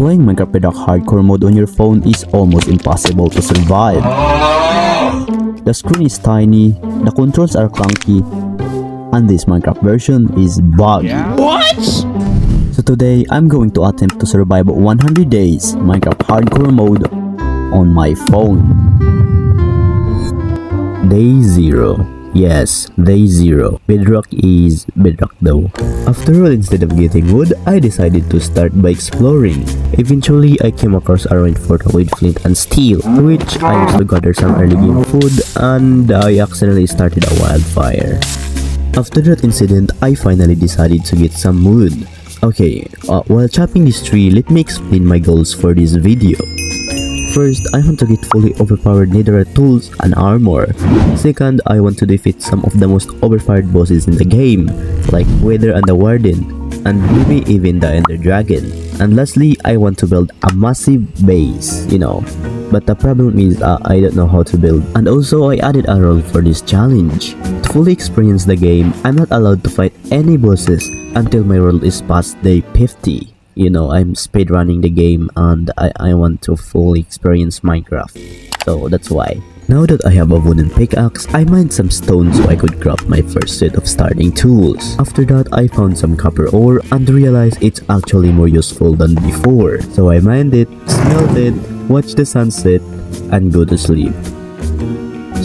Playing Minecraft without hardcore mode on your phone is almost impossible to survive. The screen is tiny, the controls are clunky, and this Minecraft version is buggy. What? So today, I'm going to attempt to survive 100 days Minecraft hardcore mode on my phone. Day 0. Yes, day 0. Bedrock is bedrock though. After all, instead of getting wood, I decided to start by exploring. Eventually, I came across a ruined fort with flint and steel, which I used to gather some early game food, and I accidentally started a wildfire. After that incident, I finally decided to get some wood. Okay, while chopping this tree, let me explain my goals for this video. First, I want to get fully overpowered netherite tools and armor. Second, I want to defeat some of the most overpowered bosses in the game, like Wither and the Warden, and maybe even the Ender Dragon. And lastly, I want to build a massive base, But the problem is, I don't know how to build. And also, I added a role for this challenge. To fully experience the game, I'm not allowed to fight any bosses until my world is past day 50. I'm speedrunning the game and I want to fully experience Minecraft. So that's why. Now that I have a wooden pickaxe, I mined some stone so I could craft my first set of starting tools. After that, I found some copper ore and realized it's actually more useful than before. So I mined it, smelt it, watched the sunset, and go to sleep.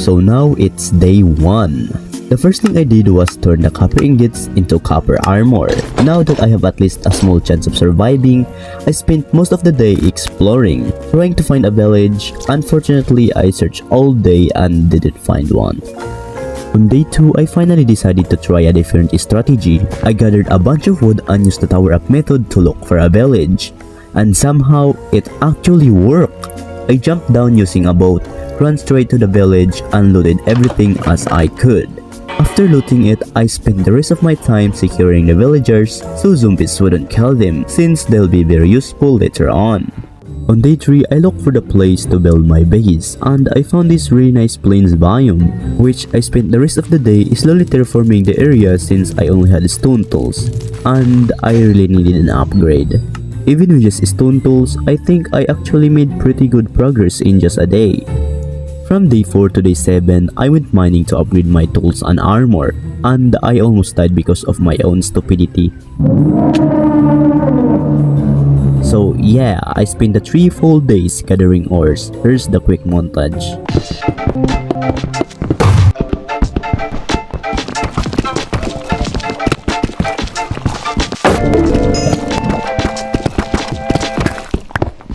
So now it's day 1. The first thing I did was turn the copper ingots into copper armor. Now that I have at least a small chance of surviving, I spent most of the day exploring, trying to find a village. Unfortunately, I searched all day and didn't find one. On day 2, I finally decided to try a different strategy. I gathered a bunch of wood and used the tower up method to look for a village. And somehow, it actually worked. I jumped down using a boat, ran straight to the village, and looted everything as I could. After looting it, I spent the rest of my time securing the villagers so zombies wouldn't kill them, since they'll be very useful later on. On day 3, I looked for the place to build my base, and I found this really nice plains biome, which I spent the rest of the day slowly terraforming the area since I only had stone tools, and I really needed an upgrade. Even with just stone tools, I think I actually made pretty good progress in just a day. From day 4 to day 7, I went mining to upgrade my tools and armor, and I almost died because of my own stupidity. So yeah, I spent the 3 full days gathering ores. Here's the quick montage.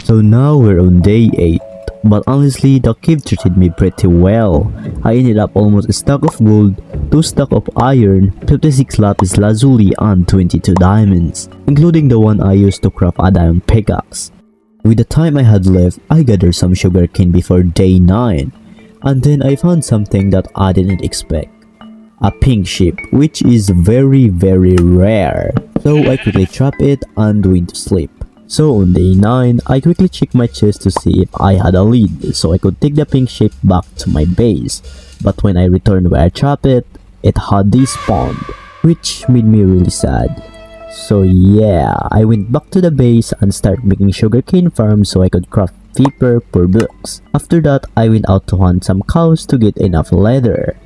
So now we're on day 8. But honestly, the cave treated me pretty well. I ended up almost a stack of gold, 2 stacks of iron, 56 lapis lazuli, and 22 diamonds, including the one I used to craft a diamond pickaxe. With the time I had left, I gathered some sugarcane before day 9, and then I found something that I didn't expect. A pink sheep, which is very rare. So I quickly trapped it and went to sleep. So on day 9, I quickly checked my chest to see if I had a lead so I could take the pink sheep back to my base. But when I returned where I trapped it, it had despawned, which made me really sad. So yeah, I went back to the base and started making sugarcane farm so I could craft paper for books. After that, I went out to hunt some cows to get enough leather.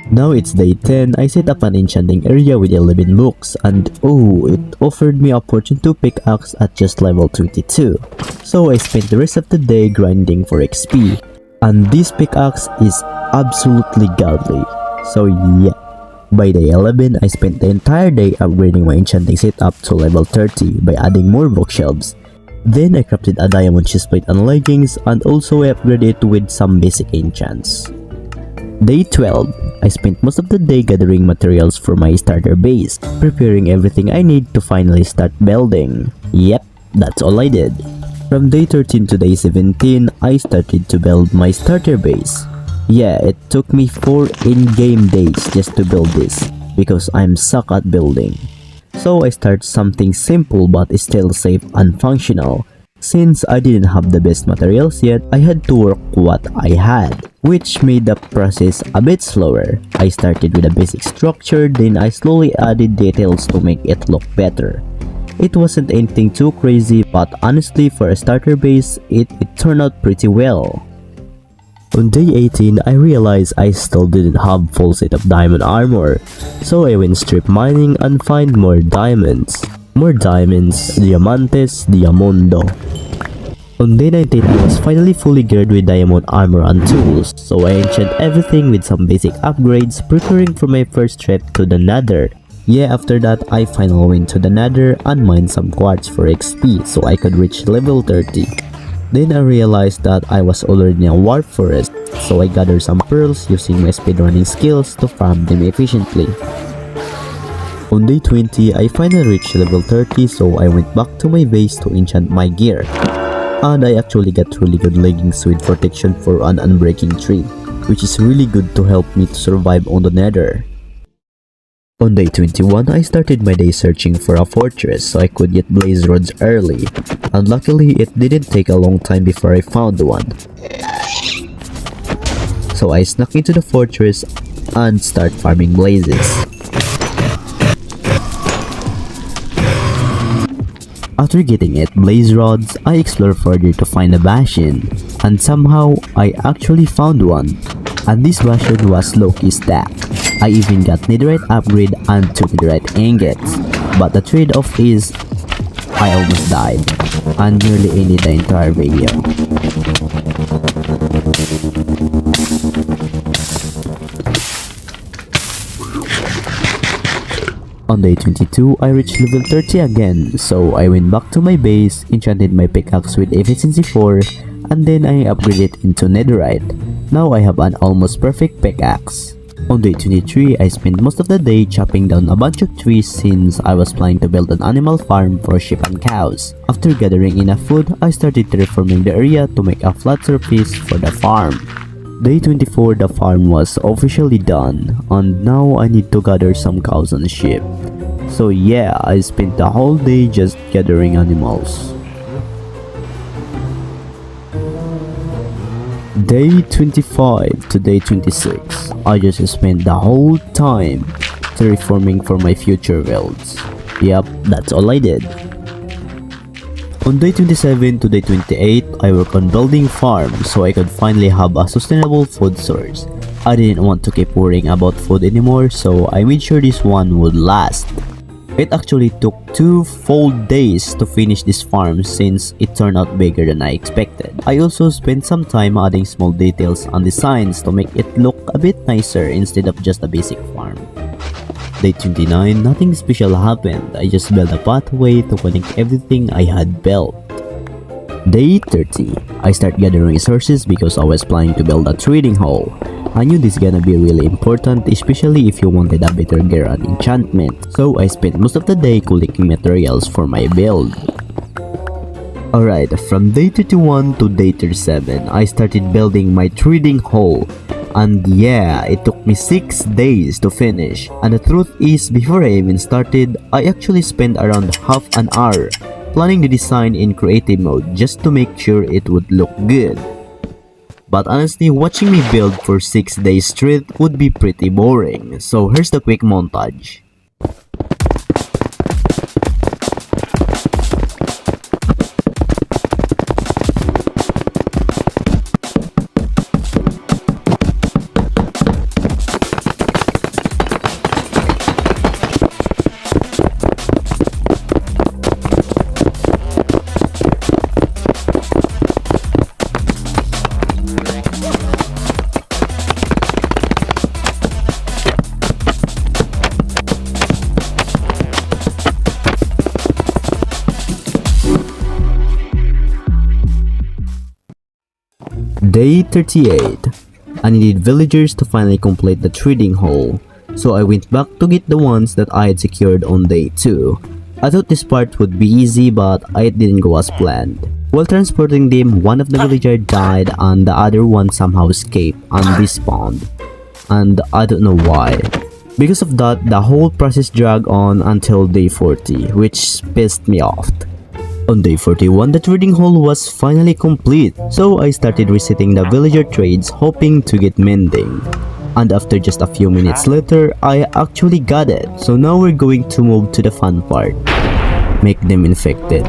Now it's day 10, I set up an enchanting area with 11 books, and oh, it offered me a fortune 2 pickaxe at just level 22. So I spent the rest of the day grinding for XP, and this pickaxe is absolutely godly. So yeah, by day 11, I spent the entire day upgrading my enchanting setup to level 30 by adding more bookshelves. Then I crafted a diamond chestplate and leggings, and also I upgraded it with some basic enchants. Day 12, I spent most of the day gathering materials for my starter base, preparing everything I need to finally start building. Yep, that's all I did. From day 13 to day 17, I started to build my starter base. Yeah, it took me 4 in-game days just to build this, because I'm suck at building. So I started something simple but still safe and functional. Since I didn't have the best materials yet, I had to work what I had, which made the process a bit slower. I started with a basic structure, then I slowly added details to make it look better. It wasn't anything too crazy, but honestly for a starter base, it turned out pretty well. On day 18, I realized I still didn't have full set of diamond armor, so I went strip mining and find more diamonds. More diamonds, diamantes, diamondo. On day 19, I was finally fully geared with diamond armor and tools, so I enchanted everything with some basic upgrades, preparing for my first trip to the nether. Yeah, after that, I finally went to the nether and mined some quartz for XP so I could reach level 30. Then I realized that I was already in a warp forest, so I gathered some pearls using my speedrunning skills to farm them efficiently. On day 20, I finally reached level 30, so I went back to my base to enchant my gear. And I actually got really good leggings with protection for an unbreaking tree, which is really good to help me to survive on the nether. On day 21, I started my day searching for a fortress so I could get blaze rods early, and luckily it didn't take a long time before I found one. So I snuck into the fortress and start farming blazes. After getting 8 blaze rods, I explored further to find a bastion, and somehow I actually found one, and this bastion was low-key stacked. I even got netherite upgrade and 2 netherite ingots, but the trade-off is I almost died and nearly ended the entire video. On day 22, I reached level 30 again, so I went back to my base, enchanted my pickaxe with efficiency 4, and then I upgraded it into netherite. Now I have an almost perfect pickaxe. On day 23, I spent most of the day chopping down a bunch of trees since I was planning to build an animal farm for sheep and cows. After gathering enough food, I started terraforming the area to make a flat surface for the farm. Day 24, the farm was officially done, and now I need to gather some cows and sheep. So yeah, I spent the whole day just gathering animals. Day 25 to day 26, I just spent the whole time terraforming for my future builds. Yep, that's all I did. On day 27 to day 28, I worked on building farm so I could finally have a sustainable food source. I didn't want to keep worrying about food anymore, so I made sure this one would last. It actually took 2 full days to finish this farm since it turned out bigger than I expected. I also spent some time adding small details and designs to make it look a bit nicer instead of just a basic farm. Day 29, nothing special happened. I just built a pathway to connect everything I had built. Day 30, I started gathering resources because I was planning to build a trading hall. I knew this is gonna be really important, especially if you wanted a better gear and enchantment, so I spent most of the day collecting materials for my build. Alright, from day 31 to day 37, I started building my trading hall. And yeah, it took me 6 days to finish. And the truth is, before I even started, I actually spent around half an hour planning the design in creative mode just to make sure it would look good. But honestly, watching me build for 6 days straight would be pretty boring, so here's the quick montage. Day 38. I needed villagers to finally complete the trading hall, so I went back to get the ones that I had secured on day 2. I thought this part would be easy, but it didn't go as planned. While transporting them, one of the villagers died and the other one somehow escaped and respawned. And I don't know why. Because of that, the whole process dragged on until day 40, which pissed me off. On day 41, the trading hall was finally complete, so I started resetting the villager trades hoping to get mending. And after just a few minutes later, I actually got it. So now we're going to move to the fun part. make them infected.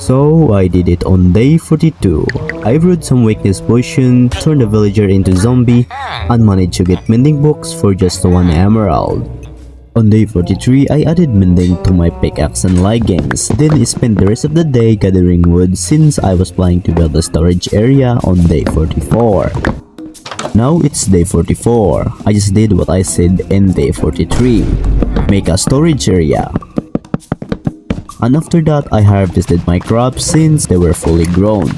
So I did it on day 42. I brewed some weakness potion, turned the villager into zombie, and managed to get mending books for just 1 emerald. On day 43, I added mending to my pickaxe and leggings, then spent the rest of the day gathering wood since I was planning to build a storage area on day 44. Now it's day 44. I just did what I said in day 43. Make a storage area. And after that, I harvested my crops since they were fully grown.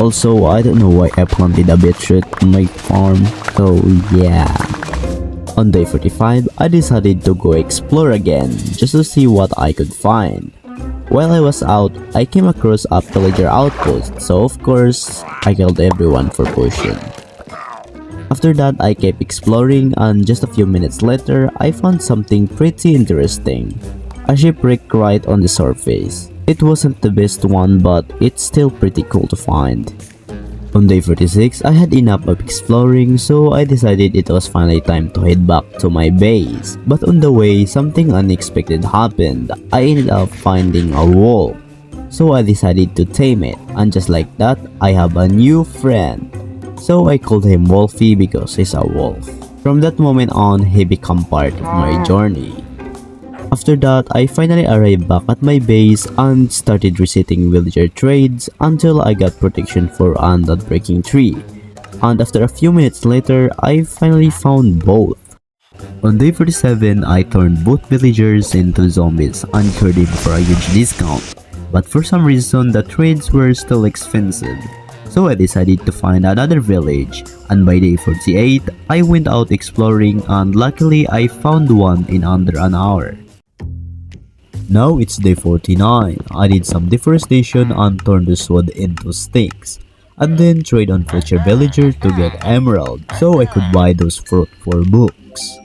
Also, I don't know why I planted a beetroot on my farm, so yeah. On day 45, I decided to go explore again, just to see what I could find. While I was out, I came across a villager outpost, so of course, I killed everyone for potion. After that, I kept exploring, and just a few minutes later, I found something pretty interesting. A shipwreck right on the surface. It wasn't the best one, but it's still pretty cool to find. On day 46, I had enough of exploring, so I decided it was finally time to head back to my base. But on the way, something unexpected happened. I ended up finding a wolf. So I decided to tame it, and just like that, I have a new friend. So I called him Wolfie because he's a wolf. From that moment on, he became part of my journey. After that, I finally arrived back at my base and started resetting villager trades until I got protection for an unbreaking tree. And after a few minutes later, I finally found both. On day 47, I turned both villagers into zombies and cured them for a huge discount. But for some reason, the trades were still expensive. So I decided to find another village, and by day 48, I went out exploring and luckily I found one in under an hour. Now it's day 49. I did some deforestation and turned the sword into sticks, and then trade on future villager to get emerald so I could buy those fruit for books.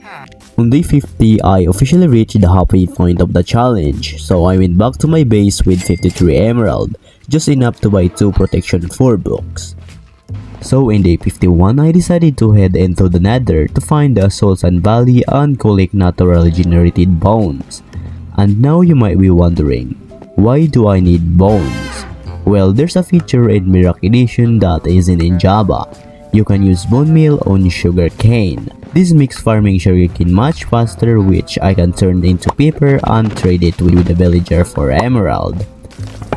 On day 50, I officially reached the halfway point of the challenge, so I went back to my base with 53 emerald, just enough to buy 2 protection for books. So in day 51, I decided to head into the nether to find the Soul Sand Valley and collect naturally generated bones. And now you might be wondering, why do I need bones? Well, there's a feature in Mirac Edition that isn't in Java. You can use bone meal on sugar cane. This makes farming sugarcane much faster, which I can turn into paper and trade it with the villager for emerald.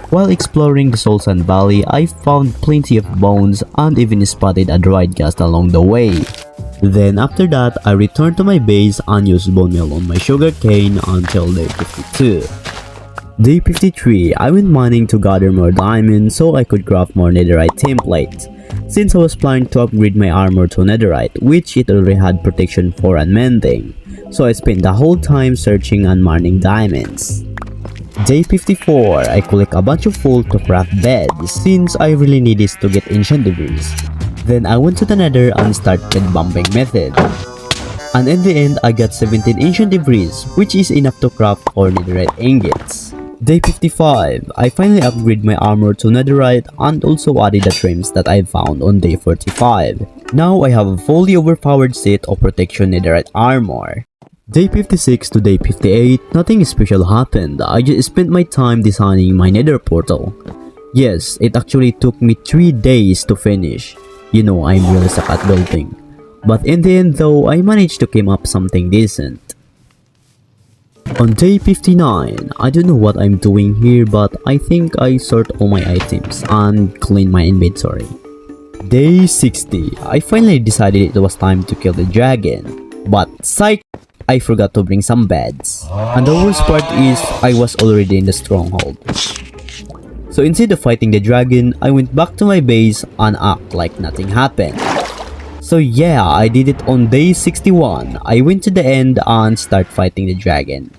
While exploring the Soul Sand Valley, I found plenty of bones and even spotted a dried ghast along the way. Then after that, I returned to my base and used bone meal on my sugarcane until day 52. Day 53, I went mining to gather more diamonds so I could craft more netherite templates. Since I was planning to upgrade my armor to netherite, which it already had protection for and mending, so I spent the whole time searching and mining diamonds. Day 54, I collect a bunch of wool to craft beds since I really need this to get ancient debris. Then I went to the nether and started bumping method. And in the end, I got 17 ancient debris, which is enough to craft 4 netherite ingots. Day 55, I finally upgraded my armor to netherite and also added the trims that I found on day 45. Now I have a fully overpowered set of protection netherite armor. Day 56 to day 58, nothing special happened. I just spent my time designing my nether portal. Yes, it actually took me 3 days to finish. You know, I'm really stuck at building. But in the end though, I managed to come up something decent. On day 59, I don't know what I'm doing here, but I think I sort all my items and clean my inventory. Day 60, I finally decided it was time to kill the dragon. But psych! I forgot to bring some beds. And the worst part is, I was already in the stronghold. So instead of fighting the dragon, I went back to my base and act like nothing happened. So yeah, I did it on day 61. I went to the end and start fighting the dragon.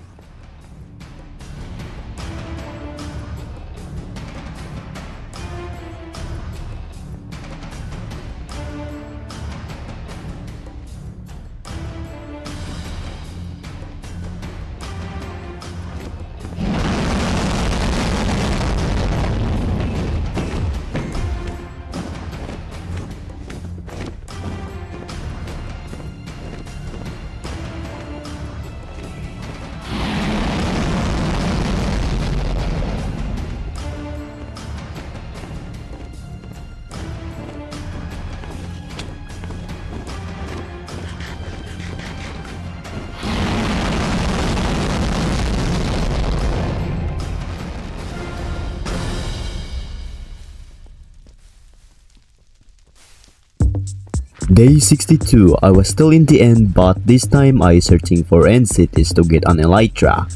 Day 62, I was still in the end, but this time I searching for end cities to get an elytra.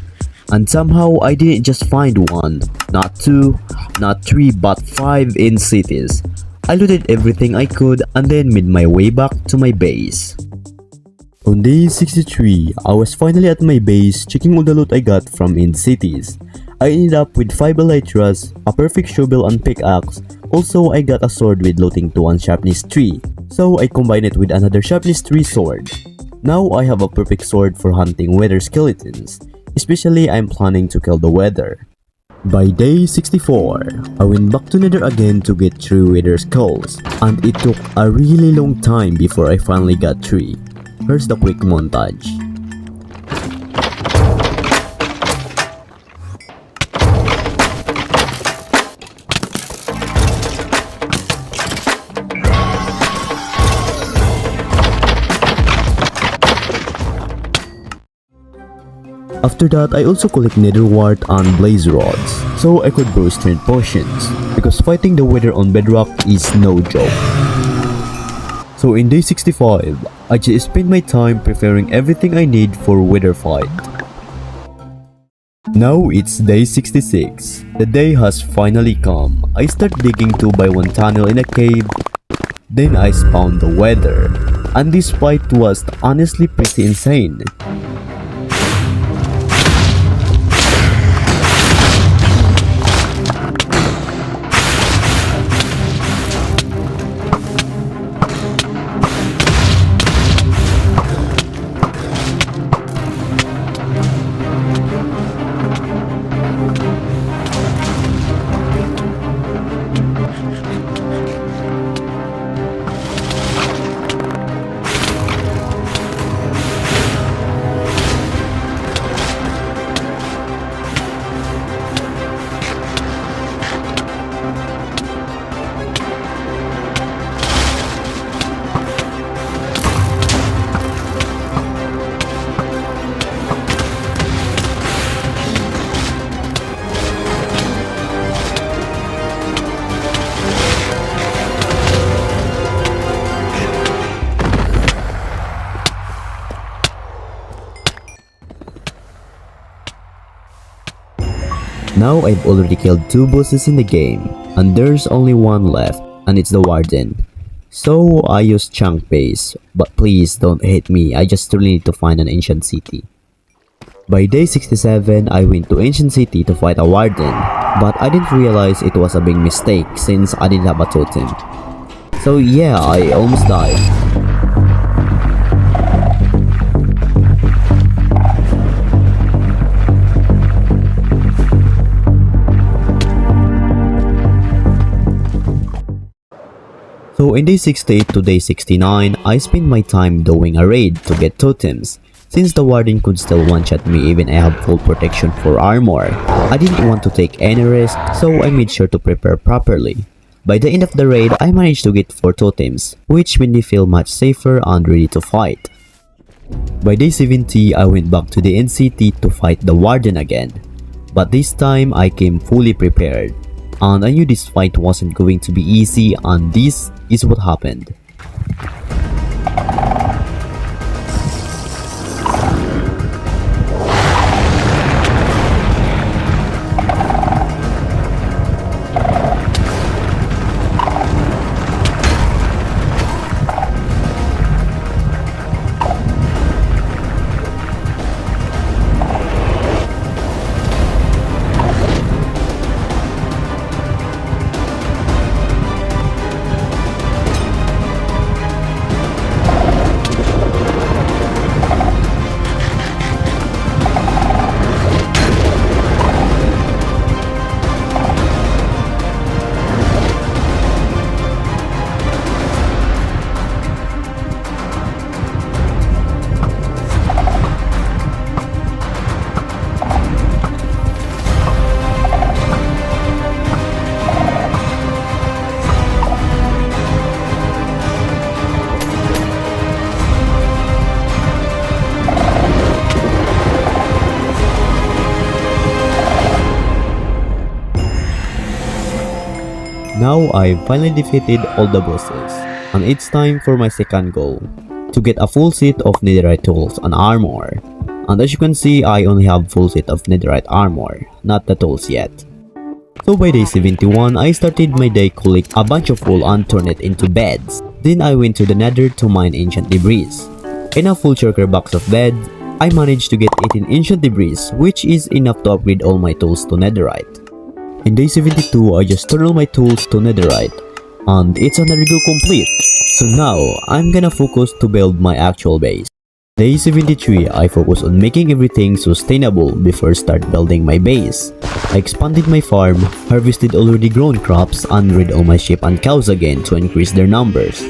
And somehow I didn't just find one, not two, not three, but 5 end cities. I looted everything I could and then made my way back to my base. On day 63, I was finally at my base checking all the loot I got from end cities. I ended up with 5 elytras, a perfect shovel and pickaxe. Also, I got a sword with looting 2 and sharpness 3, so I combined it with another sharpness 3 sword. Now I have a perfect sword for hunting wither skeletons, especially I'm planning to kill the wither. By day 64, I went back to Nether again to get 3 wither skulls, and it took a really long time before I finally got 3. Here's the quick montage. After that, I also collect nether wart and blaze rods, so I could brew strength potions, because fighting the wither on bedrock is no joke. So in day 65, I just spent my time preparing everything I need for wither fight. Now it's day 66. The day has finally come. I start digging 2x1 tunnel in a cave, then I spawned the wither, and this fight was honestly pretty insane. Now I've already killed 2 bosses in the game, and there's only one left, and it's the Warden. So I use chunk base, but please don't hate me, I just really need to find an ancient city. By day 67, I went to ancient city to fight a Warden, but I didn't realize it was a big mistake since I didn't have a totem. So yeah, I almost died. So in day 68 to day 69, I spent my time doing a raid to get totems. Since the Warden could still one-shot me even I have full protection for armor, I didn't want to take any risk, so I made sure to prepare properly. By the end of the raid, I managed to get 4 totems, which made me feel much safer and ready to fight. By day 70, I went back to the NCT to fight the Warden again. But this time, I came fully prepared. And I knew this fight wasn't going to be easy, and this is what happened. Now I finally defeated all the bosses, And it's time for my second goal, to get a full set of netherite tools and armor. And as you can see, I only have full set of netherite armor, not the tools yet. So by day 71, I started my day collect a bunch of wool and turn it into beds. Then I went to the nether to mine ancient debris. In a full shulker box of bed, I managed to get 18 ancient debris, which is enough to upgrade all my tools to netherite. In day 72, I just turned all my tools to netherite, and it's another go complete. So now, I'm gonna focus to build my actual base. Day 73, I focus on making everything sustainable before start building my base. I expanded my farm, harvested already grown crops, and rid all my sheep and cows again to increase their numbers.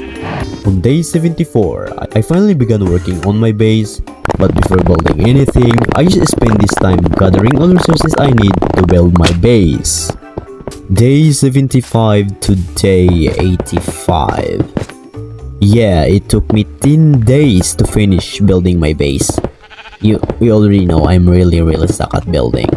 On day 74, I finally began working on my base, but before building anything, I just spent this time gathering all resources I need to build my base. Day 75 to day 85. Yeah, it took me 10 days to finish building my base. You already know I'm really stuck at building.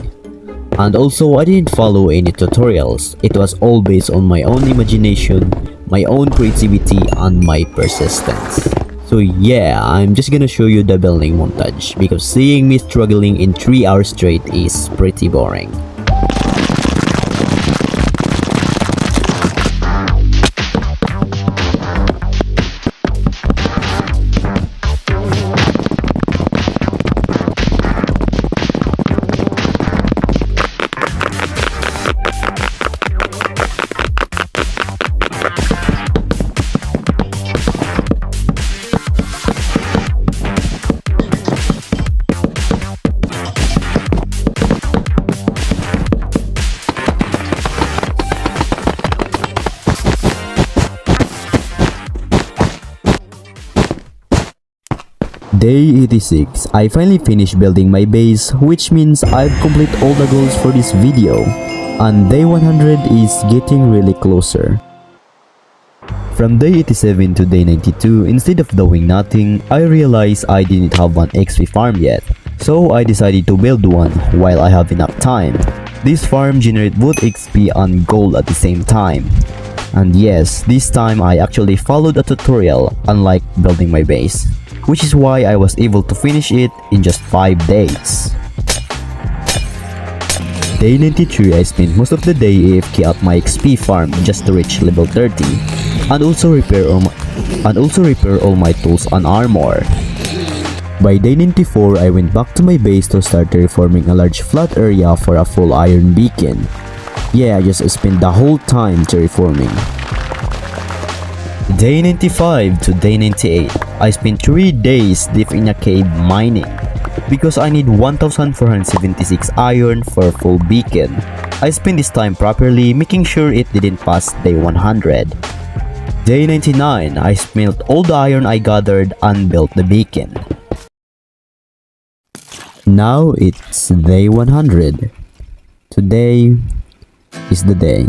And also, I didn't follow any tutorials. It was all based on my own imagination, my own creativity, and my persistence. So yeah, I'm just gonna show you the building montage because seeing me struggling in 3 hours straight is pretty boring. Day 86, I finally finished building my base, which means I've completed all the goals for this video, and day 100 is getting really closer. From day 87 to day 92, instead of doing nothing, I realized I didn't have one XP farm yet, so I decided to build one while I have enough time. This farm generates both XP and gold at the same time. And yes, this time I actually followed a tutorial, unlike building my base, which is why I was able to finish it in just 5 days. Day 93, I spent most of the day AFK at my XP farm just to reach level 30, and also repair all my tools and armor. By day 94, I went back to my base to start terraforming a large flat area for a full iron beacon. Yeah, I just spent the whole time terraforming. Day 95 to day 98, I spent 3 days deep in a cave mining because I need 1476 iron for a full beacon. I spent this time properly, making sure it didn't pass day 100. Day 99, I smelt all the iron I gathered and built the beacon. Now it's day 100. Today is the day.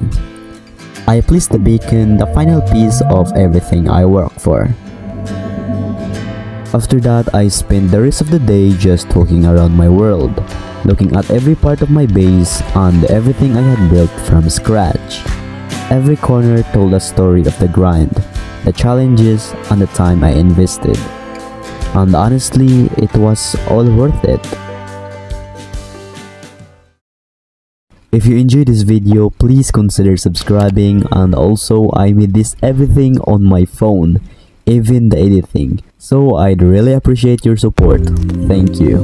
I placed the beacon, the final piece of everything I worked for. After that, I spent the rest of the day just walking around my world, looking at every part of my base and everything I had built from scratch. Every corner told a story of the grind, the challenges, and the time I invested. And honestly, it was all worth it. If you enjoyed this video, please consider subscribing, and also I made this everything on my phone, even the editing, so I'd really appreciate your support. Thank you.